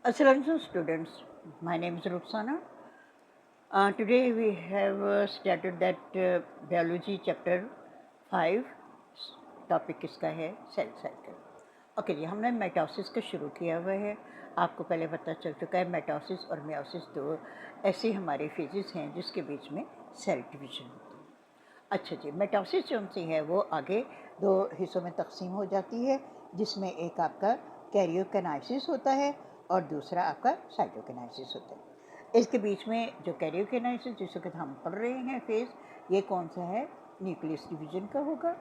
Assalamualaikum students, my name is Ruxana. Today we have started that biology chapter 5. Topic इसका है cell cycle. Okay जी, हमने मेटासिस का शुरू किया हुआ है. आपको पहले पता चल चुका है मेटासिस और मियोसिस दो ऐसे हमारे फेजेस हैं जिसके बीच में सेल डिवीजन होता है. अच्छा जी, मेटासिस जो सी है वो आगे दो हिस्सों में तकसीम हो जाती है, जिसमें एक आपका कैरियोकिनेसिस होता है और दूसरा आपका साइटोकिनेसिस होता है. इसके बीच में जो कैरियोकिनेसिस जिस वक्त हम पढ़ रहे हैं फेज, ये कौन सा है? न्यूक्लियस डिवीजन का होगा,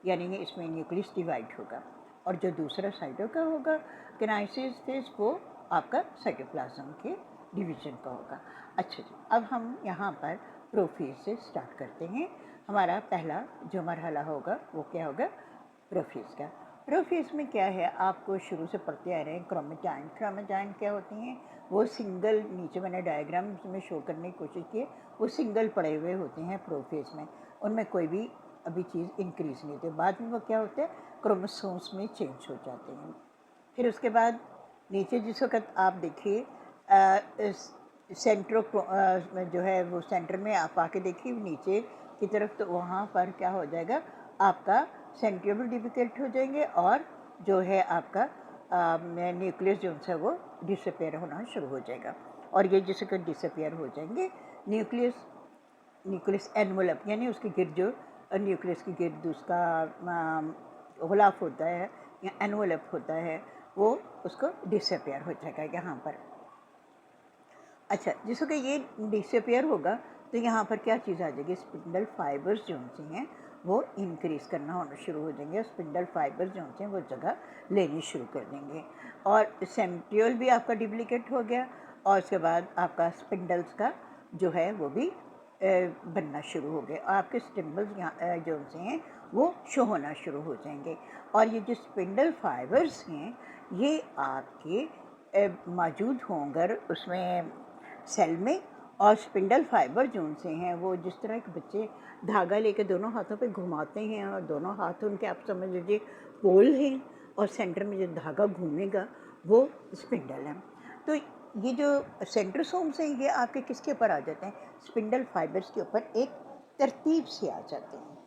यानी कि इसमें न्यूक्लियस डिवाइड होगा. और जो दूसरा साइटो का होगा किनेसिस फेज, वो आपका साइटोप्लाज्म के डिवीजन का होगा. अच्छा जी, अब हम यहाँ पर प्रोफेज से स्टार्ट करते हैं. हमारा पहला जो मरहला होगा वो क्या होगा? प्रोफेज का. प्रोफेज में क्या है, आपको शुरू से पढ़ते आ रहे हैं क्रोमेटाइन. क्रोमेटाइन क्या होती हैं? वो सिंगल, नीचे मैंने डायग्राम में शो करने की कोशिश की, वो सिंगल पड़े हुए होते हैं प्रोफेज में. उनमें कोई भी अभी चीज़ इंक्रीज़ नहीं होती. बाद में वो क्या होता है, क्रोमोसोम्स में चेंज हो जाते हैं. फिर उसके बाद नीचे जिस वक्त आप देखिए सेंट्रो जो है वो सेंटर में आप आके देखिए नीचे की तरफ, तो वहाँ पर क्या हो जाएगा, आपका सेंट्रियोल डिफिकल्ट हो जाएंगे और जो है आपका न्यूक्लियस जो है वो डिसअपेयर होना शुरू हो जाएगा. और ये जिस वक्त डिसअपेयर हो जाएंगे, न्यूक्लियस एनवलप यानी उसके गिर्द जो न्यूक्लियस की गिर्द उसका गुलाफ होता है या एनवलप होता है, वो उसको डिसअपेयर हो जाएगा यहाँ पर. अच्छा, जिसको कि ये डिसअपेयर होगा तो यहाँ पर क्या चीज़ आ जाएगी, स्पिंडल फाइबर्स जो से हैं वो इंक्रीज़ करना होना शुरू हो जाएंगे. और स्पिंडल फाइबर्स जो हैं वो जगह लेनी शुरू कर देंगे. और सेंट्रियोल भी आपका डुप्लीकेट हो गया, और उसके बाद आपका स्पिंडल्स का जो है वो भी बनना शुरू हो गए. आपके स्टिम्बल्स यहाँ जो से हैं वो शो होना शुरू हो जाएंगे. और ये जो स्पिंडल फाइबर्स हैं ये आपके मौजूद होंगे उसमें सेल में. और स्पिंडल फाइबर जो से हैं वो जिस तरह के बच्चे धागा लेके दोनों हाथों पे घुमाते हैं और दोनों हाथ उनके आप समझ लीजिए पोल हैं, और सेंटर में जो धागा घूमेगा वो स्पिंडल है. तो ये जो सेंट्रोसोम्स हैं ये आपके किसके ऊपर आ जाते हैं? स्पिंडल फाइबर्स के ऊपर एक तरतीब से आ जाते हैं.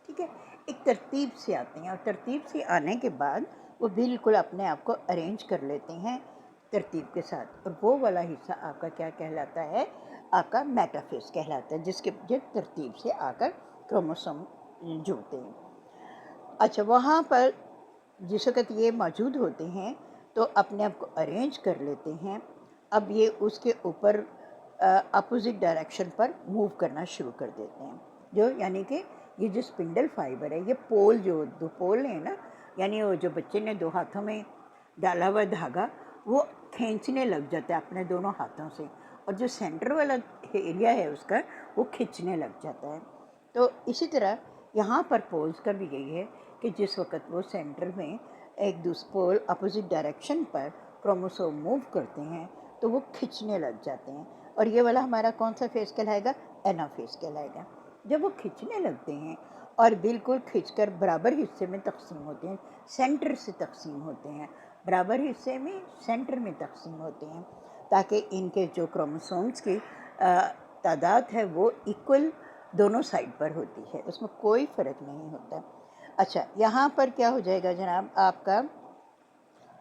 ठीक है, एक तरतीब से आते हैं, और तरतीब से आने के बाद वो बिल्कुल अपने आप को अरेंज कर लेते हैं तरतीब के साथ. और वो वाला हिस्सा आपका क्या कहलाता है? आपका मेटाफेज कहलाता है, जिसके जो तरतीब से आकर क्रोमोसोम जुड़ते हैं. अच्छा, वहाँ पर जिस वक्त ये मौजूद होते हैं तो अपने आप को अरेंज कर लेते हैं. अब ये उसके ऊपर अपोजिट डायरेक्शन पर मूव करना शुरू कर देते हैं. जो यानी कि ये जो स्पिंडल फाइबर है, ये पोल जो दो पोल हैं ना, यानी वो जो बच्चे ने दो हाथों में डाला हुआ धागा वो खींचने लग जाता है अपने दोनों हाथों से, और जो सेंटर वाला एरिया है उसका वो खींचने लग जाता है. तो इसी तरह यहाँ पर पोल्स का भी यही है कि जिस वक्त वो सेंटर में एक दूसरे पोल अपोजिट डायरेक्शन पर क्रोमोसोम मूव करते हैं तो वो खींचने लग जाते हैं. और ये वाला हमारा कौन सा फेज कहलाएगा? एनाफेज कहलाएगा. जब वो खींचने लगते हैं और बिल्कुल खींचकर बराबर हिस्से में तकसीम होते हैं, सेंटर से तकसीम होते हैं, बराबर हिस्से में सेंटर में तकसीम होते हैं, ताकि इनके जो क्रोमोसोम्स की तादाद है वो इक्वल दोनों साइड पर होती है, उसमें कोई फ़र्क नहीं होता. अच्छा, यहाँ पर क्या हो जाएगा जनाब, आपका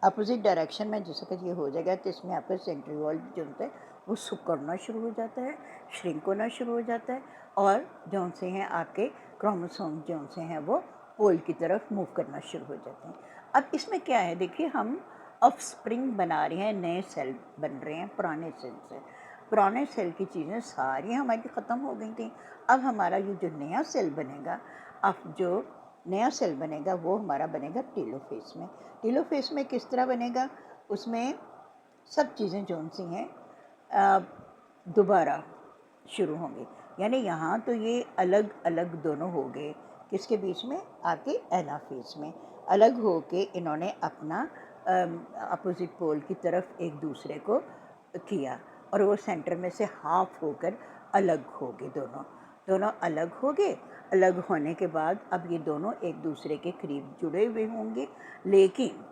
अपोजिट डायरेक्शन में जिस वक्त ये हो जाएगा तो इसमें आपका सेंट्रियोल जो होता है वो सिकुड़ना शुरू हो जाता है, श्रिंक होना शुरू हो जाता है, और जो से हैं आपके क्रोमोसोम जो से हैं वो पोल की तरफ मूव करना शुरू हो जाते हैं. अब इसमें क्या है, देखिए हम ऑफ स्प्रिंग बना रहे हैं, नए सेल बन रहे हैं पुराने सेल से. पुराने सेल की चीज़ें सारी हमारी ख़त्म हो गई थी. अब हमारा ये जो नया सेल बनेगा, अब जो नया सेल बनेगा वो हमारा बनेगा टेलोफेज में. टेलोफेज में किस तरह बनेगा? उसमें सब चीज़ें जो सी हैं दोबारा शुरू होंगी. यानी यहाँ तो ये अलग अलग दोनों हो गए, किसके बीच में? आपके एनाफेज में अलग हो के इन्होंने अपना अपोजिट पोल की तरफ एक दूसरे को किया, और वो सेंटर में से हाफ होकर अलग हो गए. दोनों अलग हो गए. अलग होने के बाद अब ये दोनों एक दूसरे के करीब जुड़े हुए होंगे, लेकिन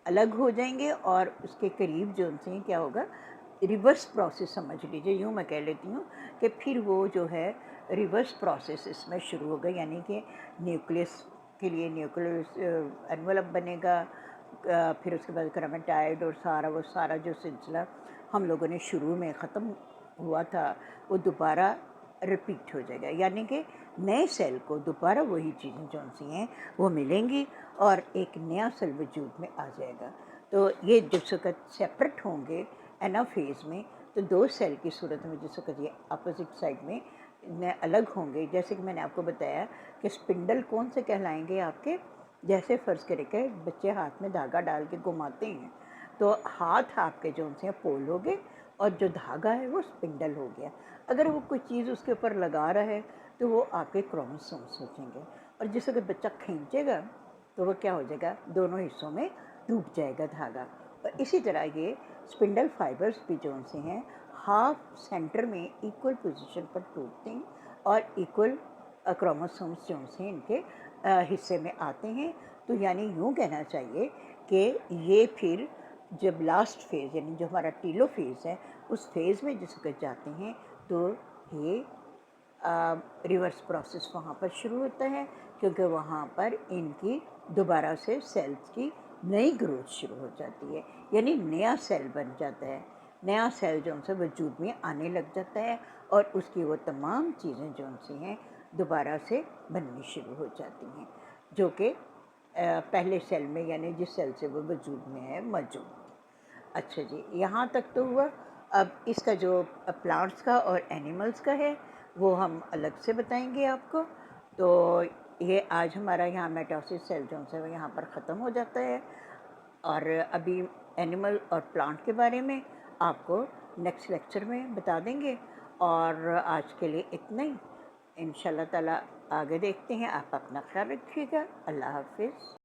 الگ ہو جائیں گے اور اس کے قریب جو ان سے کیا ہوگا، ریورس پروسیس سمجھ لیجیے، یوں میں کہہ لیتی ہوں کہ پھر وہ جو ہے ریورس پروسیس اس میں شروع ہوگا، یعنی کہ نیوکلیس کے لیے نیوکلیس انویلپ بنے گا، پھر اس کے بعد کرومیٹائڈ اور وہ سارا جو سلسلہ ہم لوگوں نے شروع میں ختم ہوا تھا وہ دوبارہ رپیٹ ہو جائے گا، یعنی کہ نئے سیل کو دوبارہ وہی چیزیں جو سی ہیں وہ ملیں گی اور ایک نیا سیل وجود میں آ جائے گا۔ تو یہ جس وقت سیپریٹ ہوں گے اینافیز میں، تو دو سیل کی صورت میں جس وقت یہ اپوزٹ سائڈ میں الگ ہوں گے، جیسے کہ میں نے آپ کو بتایا کہ اسپنڈل کون سے کہلائیں گے آپ کے، جیسے فرض کرے کہ بچے ہاتھ میں دھاگا ڈال کے گھماتے ہیں تو ہاتھ آپ کے جو سے پول ہو گئے اور جو دھاگا ہے وہ اسپنڈل ہو گیا۔ اگر وہ کوئی چیز اس کے اوپر لگا رہا ہے تو وہ آپ کے کروموسومس ہویں گے، اور جس وقت بچہ کھینچے گا تو وہ کیا ہو جائے گا، دونوں حصوں میں ٹوٹ جائے گا دھاگا۔ اور اسی طرح یہ اسپنڈل فائبرز بھی جو سے ہیں ہاف سینٹر میں ایکول پوزیشن پر ٹوٹتے ہیں اور ایکول کروموسومس جو سے ان کے حصے میں آتے ہیں۔ تو یعنی یوں کہنا چاہیے کہ یہ پھر جب لاسٹ فیز یعنی جو ہمارا ٹیلو فیز ہے اس فیز میں جس وقت جاتے ہیں تو یہ ریورس پروسیس وہاں پر شروع ہوتا ہے، کیونکہ وہاں پر ان کی دوبارہ سے سیلز کی نئی گروتھ شروع ہو جاتی ہے، یعنی نیا سیل بن جاتا ہے، نیا سیل جو ان سے وجود میں آنے لگ جاتا ہے اور اس کی وہ تمام چیزیں جو ان سے ہیں دوبارہ سے بننی شروع ہو جاتی ہیں، جو کہ پہلے سیل میں یعنی جس سیل سے وہ وجود میں ہے موجود۔ اچھا جی، یہاں تک تو ہوا۔ اب اس کا جو پلانٹس کا اور اینیملس کا ہے وہ ہم الگ سے بتائیں گے آپ کو۔ تو یہ آج ہمارا یہاں میٹوسس سیل جو ہے وہ یہاں پر ختم ہو جاتا ہے، اور ابھی اینیمل اور پلانٹ کے بارے میں آپ کو نیکسٹ لیکچر میں بتا دیں گے، اور آج کے لیے اتنا ہی۔ انشاءاللہ تعالیٰ آگے دیکھتے ہیں۔ آپ اپنا خیال رکھیے گا۔ اللہ حافظ۔